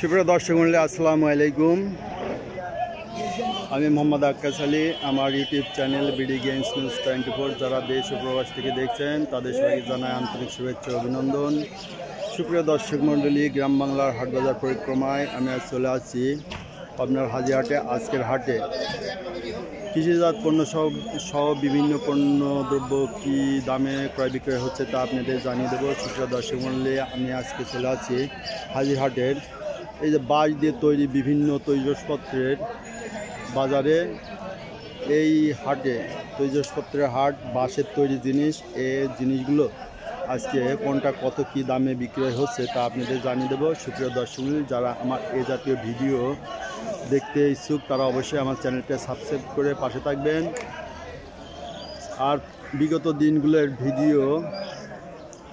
সুপ্রিয় দর্শক মণ্ডলী, আসসালামু আলাইকুম। আমি মোহাম্মদ আক্কাস আলী। আমার YouTube channel BD games news 24 যারা দেশ ও প্রবাস থেকে দেখছেন তাদের সবাইকে জানাই আন্তরিক শুভেচ্ছা অভিনন্দন। সুপ্রিয় দর্শক মণ্ডলী, গ্রাম বাংলার হাটবাজার পরিক্রমায় আমি আজ চলে আসছি আপনার হাজিরহাটে। আজকের হাটে কৃষিজাত পণ্য সহ বিভিন্ন পণ্য দ্রব্য কী দামে ক্রয় বিক্রয় হচ্ছে তা আপনাদের জানিয়ে দেবো। সুপ্রিয় দর্শক মণ্ডলী, আমি আজকে চলে আসছি হাজিরহাটের এই যে বাঁশ দিয়ে তৈরি বিভিন্ন তৈজসপত্রের বাজারে। এই হাটে তৈজসপত্রের হাট, বাঁশের তৈরি জিনিস, এই জিনিসগুলো আজকে কোনটা কত কী দামে বিক্রয় হচ্ছে তা আপনাদের জানিয়ে দেবো। সুপ্রিয় দর্শক মণ্ডলী, যারা আমার এ জাতীয় ভিডিও দেখতে ইচ্ছুক তারা অবশ্যই আমার চ্যানেলটা সাবস্ক্রাইব করে পাশে থাকবেন। আর বিগত দিনগুলোর ভিডিও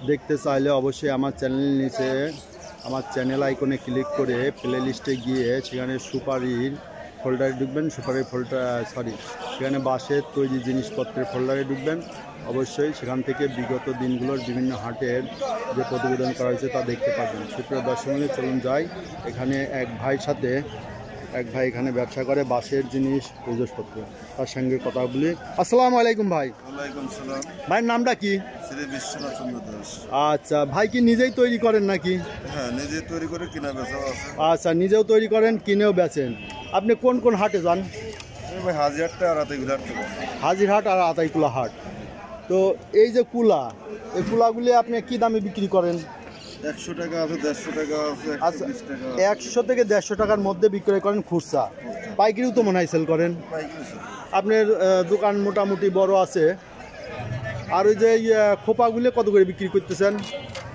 দেখতে চাইলে অবশ্যই আমার চ্যানেলের নিচে আমার চ্যানেল আইকনে ক্লিক করে প্লে লিস্টে গিয়ে সেখানে সুপারির ফোল্ডারে ঢুকবেন। সুপারির সেখানে বাঁশের তৈরি জিনিসপত্রের ফোল্ডারে ঢুকবেন। অবশ্যই সেখান থেকে বিগত দিনগুলোর বিভিন্ন হাটের যে প্রতিবেদন করা হয়েছে তা দেখতে পাবেন। সুপ্রিয় দর্শক মণ্ডলী, চলুন যাই। এখানে এক ভাই এখানে ব্যবসা করে বাঁশের জিনিস তৈজসপত্র, তার সঙ্গে কথা বলি। আসসালামু আলাইকুম ভাই। ওয়ালাইকুম সালাম। ভাইয়ের নামটা কি? শ্রী বিশ্বনাথ চন্দ্র দাস। আচ্ছা, ভাই কি নিজেই তৈরি করেন নাকি? হ্যাঁ, নিজে তৈরি করে কিনা বেচা আছে। আচ্ছা, নিজেও তৈরি করেন, কিনেও বেচেন। আপনি কোন কোন হাটে যান? ভাই হাজিরহাটটা আর আতাইকুলার। হাজিরহাট আর আতাইকুলা হাট। তো এই যে কুলা, এই কুলাগুলি আপনি কি দামে বিক্রি করেন? 100 টাকা আছে, 150 টাকা আছে, 120 টাকা। 100 থেকে 150 টাকার মধ্যে বিক্রয় করেন খুচরা। পাইকারিও তো মনে হয় সেল করেন। আপনার দোকান মোটামুটি বড় আছে। আর ওই যে খোপাগুলি কত করে বিক্রি করতেছেন?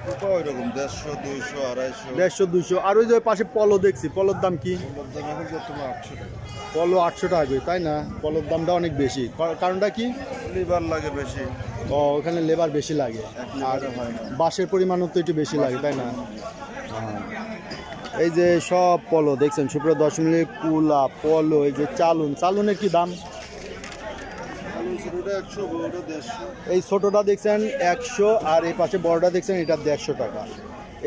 খোপা ওই রকম 150, 200, 250। 150, 200। আর ওই যে পাশে পলো দেখছি, পলোর দাম কি? দাম এখন বর্তমানে 800 টাকা। পলো 800 টাকা করে, তাই না? পলোর দামটা অনেক বেশি, কারণটা কি? লিভার লাগে বেশি। ও, ওখানে লেবার বেশি লাগে আর বাঁশের পরিমাণও তো একটু বেশি লাগে, তাই না? এই যে সব পলো দেখছেন সুপ্রিয় দর্শক মণ্ডলী, কুলা, পলো, এই যে চালুনের কি দাম? এই ছোটটা দেখছেন 100, আর এই পাশে বড়টা দেখছেন এটা 150 টাকা।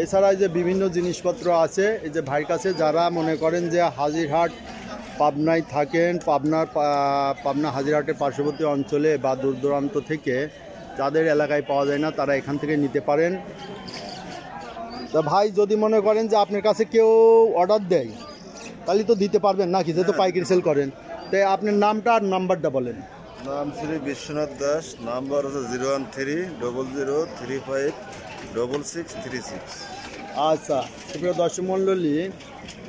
এছাড়া এই যে বিভিন্ন জিনিসপত্র আছে এই যে ভাইয়ের কাছে। যারা মনে করেন যে হাজিরহাট পাবনায় থাকেন, পাবনা হাজিরহাটের পার্শ্ববর্তী অঞ্চলে বা দূর দূরান্ত থেকে যাদের এলাকায় পাওয়া যায় না তারা এখান থেকে নিতে পারেন। তা ভাই, যদি মনে করেন যে আপনার কাছে কেউ অর্ডার দেয় তাহলে তো দিতে পারবেন নাকি, যেহেতু পাইকারি সেল করেন? তাই আপনার নামটা আর নাম্বারটা বলেন। নাম শ্রী বিশ্বনাথ দাস, নাম্বার হচ্ছে 01300356636। আচ্ছা, সুপ্রিয় দর্শক মণ্ডলী,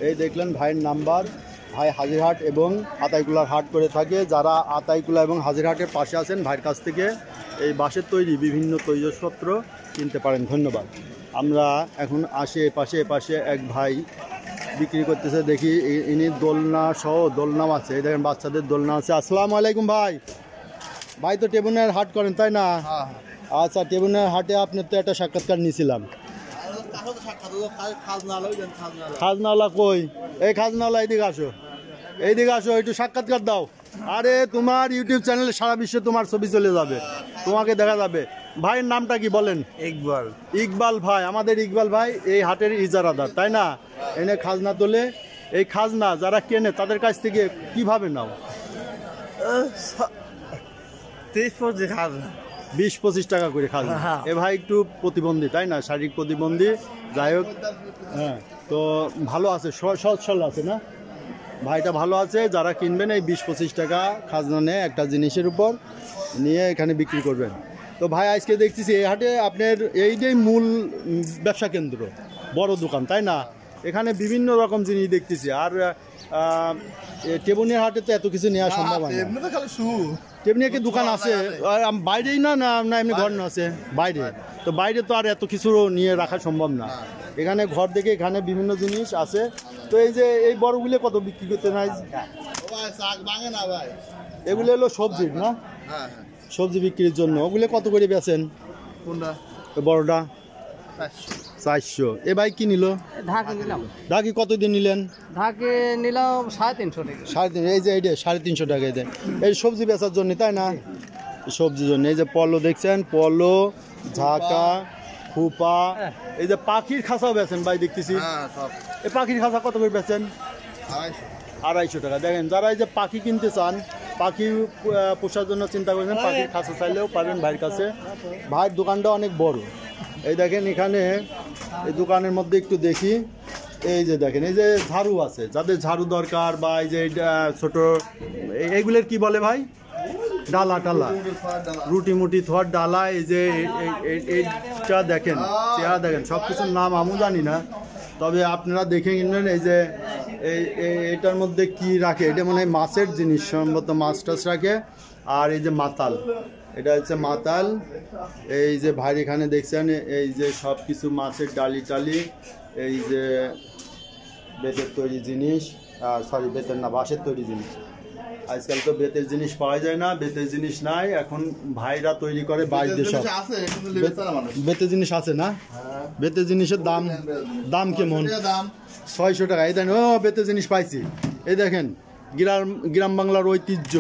এই দেখলেন ভাইয়ের নাম্বার। ভাই হাজিরহাট এবং আতাইকুলার হাট করে থাকে। যারা আতাইকুলা এবং হাজিরহাটের পাশে আছেন ভাইয়ের কাছ থেকে এই বাঁশের তৈরি বিভিন্ন তৈজসপত্র কিনতে পারেন। ধন্যবাদ। আমরা এখন এপাশে এক ভাই বিক্রি করতেছে, দেখি। ইনি দোলনা সহ, দোলনাও আছে, এই দেখেন বাচ্চাদের দোলনা আছে। আসসালামু আলাইকুম ভাই। ভাই তো টেবুনের হাট করেন, তাই না? আচ্ছা, টেবুনের হাটে আপনার তো একটা সাক্ষাৎকার নিয়েছিলাম। খাজনাওয়ালা কই? এই খাজনাওয়ালা এইদিকে আসো, একটু সাক্ষাৎকার দাও। আরে, তোমার ইউটিউব চ্যানেলে সারা বিশ্বে তোমার ছবি চলে যাবে, তোমাকে দেখা যাবে। ভাইয়ের নামটা কি বলেন? ইকবাল ভাই। আমাদের ইকবাল ভাই এই হাটের ইজারাদার, তাই না? এনে খাজনা তোলে। এই খাজনা যারা কেনে তাদের কাছ থেকে কিভাবে নাও? 20-25 টাকা করে খাজনা। এ ভাই একটু প্রতিবন্ধী, তাই না? শারীরিক প্রতিবন্ধী, যাই হোক। হ্যাঁ, তো ভালো আছে, সচ্ছল আছে না? ভাইটা ভালো আছে। যারা কিনবেন এই 20-25 টাকা খাজনা নেয় একটা জিনিসের উপর, নিয়ে এখানে বিক্রি করবেন। তো ভাই, আজকে দেখতেছি এই হাটে আপনার এইটাই মূল ব্যবসা কেন্দ্র, বড় দোকান, তাই না? এখানে বিভিন্ন রকম জিনিস দেখতেছি। আর টেবুনিয়া হাটে তো এত কিছু নেওয়া সম্ভব হয় না। টেবুনিয়া কি দোকান আছে বাইরেই? না এমনি ঘর না আছে বাইরে? তো বাইরে তো আর এত কিছু নিয়ে রাখা সম্ভব না। এখানে ঘর দেখে এখানে বিভিন্ন জিনিস আছে। তো এই যে এই বড়গুলো কত বিক্রি করতে নাই? এগুলো হলো সবজির, না? সবজি বিক্রির জন্য। ওগুলো কত করে বেচেন? বড়টা 400। এ ভাই কি নিল? ঢাকে নিলাম। ঢাকি কতদিন নিলেন? ঢাকে নিলাম 350 টাকা। 350। এই যে এইটা 350 টাকা। এই সবজি বেচার জন্য, তাই না? সবজির জন্য। এই যে পলো দেখছেন, পলো, ঝাঁকা, খোপা, এই যে পাখির খাঁচাও বেচেন ভাই দেখতেছি। হ্যাঁ সব এই পাখির খাঁচা কত করে বেচেন? 250 টাকা। দেখেন যারা এই যে পাখি কিনতে চান, পাখি পোষার জন্য চিন্তা করছেন, পাখির খাঁচা চাইলেও পাবেন ভাইয়ের কাছে। ভাইয়ের দোকানটা অনেক বড়। এই দেখেন এখানে এই দোকানের মধ্যে একটু দেখি, এই যে দেখেন এই যে ঝাড়ু আছে, যাদের ঝাড়ু দরকার, বা এই যে ছোট এইগুলোর কি বলে ভাই, ডালা টালা, রুটি মুটি থোয়ার ডালা। এই যে এইটা দেখেন, চেহারা দেখেন, সব কিছুর নাম আমি জানি না, তবে আপনারা দেখে কিনবেন। এই যে এইটার মধ্যে কি রাখে, এটা মনে হয় মাছের জিনিস, সম্ভবত মাছ টাছ রাখে। আর এই যে মাতাল, এটা হচ্ছে মাতাল। এই যে ভাই এখানে দেখছেন এই যে সব কিছু মাছের ডালি টালি, এই যে বেতের তৈরি জিনিস, সরি বেতের না, বাঁশের তৈরি জিনিস। আজকাল তো বেতের জিনিস পাওয়া যায় না, বেতের জিনিস নাই, এখন ভাইরা তৈরি করে বাইরে সব। বেতের জিনিস আছে না? বেতের জিনিসের দাম কেমন? 600 টাকা। এই দেখেন, ও বেতের জিনিস পাইছি। এই দেখেন গ্রাম বাংলার ঐতিহ্য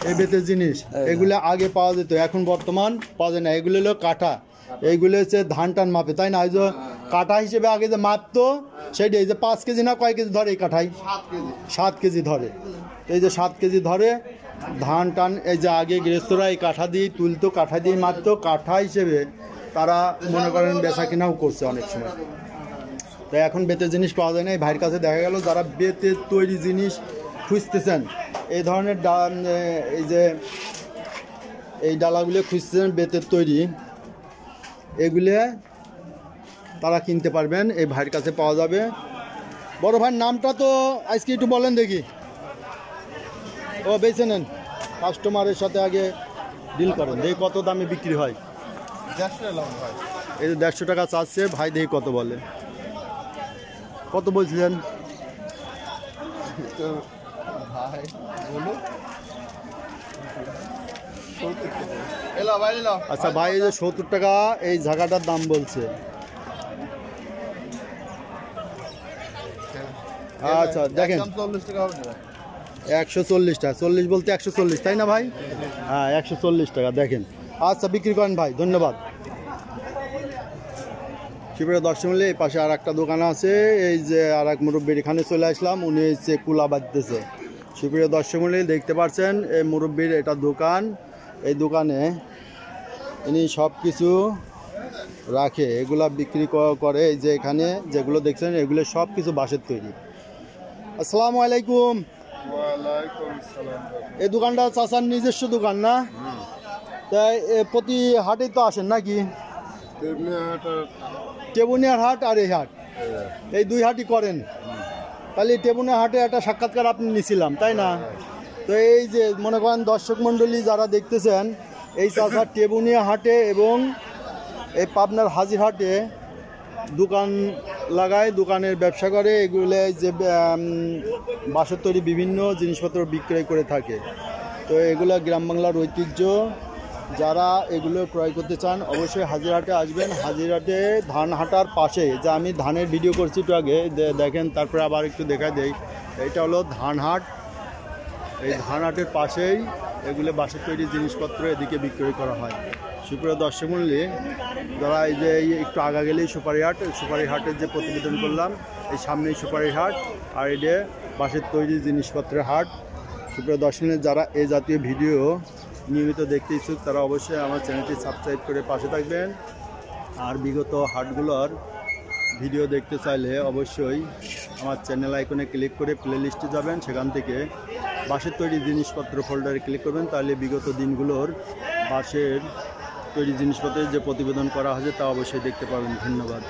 এই বেতের জিনিস, এগুলো আগে পাওয়া যেত, এখন বর্তমান পাওয়া যায় না। এগুলো হলো কাঠা, এইগুলো হচ্ছে ধান টান মাপে, তাই না? এই যে কাঠা হিসেবে আগে যে মাপতো সেইটা, এই যে 5 কেজি না কয় কেজি ধরে এই কাঠাই? 7 কেজি ধরে। এই যে 7 কেজি ধরে ধান টান, এই যে আগে গৃহস্থরা এই কাঠা দিয়ে তুলতো, কাঠা দিয়ে মারতো, কাঠা হিসেবে তারা মনে করেন বেচা কেনাও করছে অনেক সময়। তাই এখন বেতের জিনিস পাওয়া যায় না। এই ভাইয়ের কাছে দেখা গেল যারা বেতের তৈরি জিনিস খুঁজতেছেন, এই ধরনের এই যে এই ডালাগুলো খুঁজতেছেন বেতের তৈরি, এগুলো তারা কিনতে পারবেন, এই ভাইয়ের কাছে পাওয়া যাবে। বড় ভাইয়ের নামটা তো আজকে একটু বলেন দেখি। ও বেছে নেন, কাস্টমারের সাথে আগে ডিল করেন, দেখি কত দামে বিক্রি হয়। এই যে 150 টাকা চাচ্ছে ভাই, দেখি কত বলে। কত বলছিলেন? আচ্ছা ভাই, এই যে 70 টাকা এই ঝাঁকাটার দাম বলছে। আচ্ছা দেখেন 140 টাকা, 40 বলতে 140, তাই না ভাই? হ্যাঁ 140 টাকা দেখেন। আচ্ছা বিক্রি করেন ভাই, ধন্যবাদ। শিবপুরের দর্শক মিলে এই পাশে আর একটা দোকান আছে, এই যে আর এক মুরব্বীর এখানে চলে আসলাম, উনি হচ্ছে কুলা বাঁধতেছে। শিবপুরের দর্শক মিলে দেখতে পাচ্ছেন এই মুরব্বীর এটা দোকান, এই দোকানে ইনি সব কিছু রাখে, এগুলা বিক্রি করে। এই যে এখানে যেগুলো দেখছেন এগুলো সব কিছু বাঁশের তৈরি। আসসালামু আলাইকুম। এই দোকানটা চাচার নিজস্ব দোকান না? তাই প্রতি হাটেই তো আসেন নাকি? টেবুনিয়ার হাট আর এই হাট, এই 2 হাটই করেন। তাহলে টেবুনিয়া হাটে একটা সাক্ষাৎকার আপনি নিছিলাম, তাই না? তো এই যে মনে করেন দর্শক মণ্ডলী যারা দেখতেছেন, এই চাচা টেবুনিয়া হাটে এবং এই পাবনার হাজিরহাটে দোকান লাগায়, দোকানের ব্যবসা করে, এগুলো যে বাঁশের তৈরি বিভিন্ন জিনিসপত্র বিক্রয় করে থাকে। তো এগুলো গ্রাম বাংলার ঐতিহ্য, যারা এগুলো ক্রয় করতে চান অবশ্যই হাজিরহাটে আসবেন। হাজিরহাটে ধান হাটার পাশে, যে আমি ধানের ভিডিও করছি একটু আগে দেখেন, তারপরে আবার একটু দেখা দেই। এইটা হলো ধানহাট, এই ধানহাটের পাশেই এগুলো বাঁশের তৈরি জিনিসপত্র এদিকে বিক্রয় করা হয়। সুপ্রিয় দর্শক মণ্ডলী, যারা এই যে একটু আগা গেলেই সুপারি হাট, সুপারি হাটের যে প্রতিবেদন করলাম, এই সামনেই সুপারি হাট, আর এটা বাঁশের তৈরি জিনিসপত্রের হাট। সুপ্রিয় দর্শক মণ্ডলী, যারা এই জাতীয় ভিডিও নিয়মিত দেখতে ইচ্ছুক তারা অবশ্যই আমার চ্যানেলটি সাবস্ক্রাইব করে পাশে থাকবেন। আর বিগত হাটগুলোর ভিডিও দেখতে চাইলে অবশ্যই আমার চ্যানেল আইকনে ক্লিক করে প্লে লিস্টে যাবেন, সেখান থেকে বাঁশের তৈরি জিনিসপত্র ফোল্ডারে ক্লিক করবেন, তাহলে বিগত দিনগুলোর বাঁশের তৈরি জিনিসপত্রের যে প্রতিবেদন করা হয়েছে তা অবশ্যই দেখতে পাবেন। ধন্যবাদ।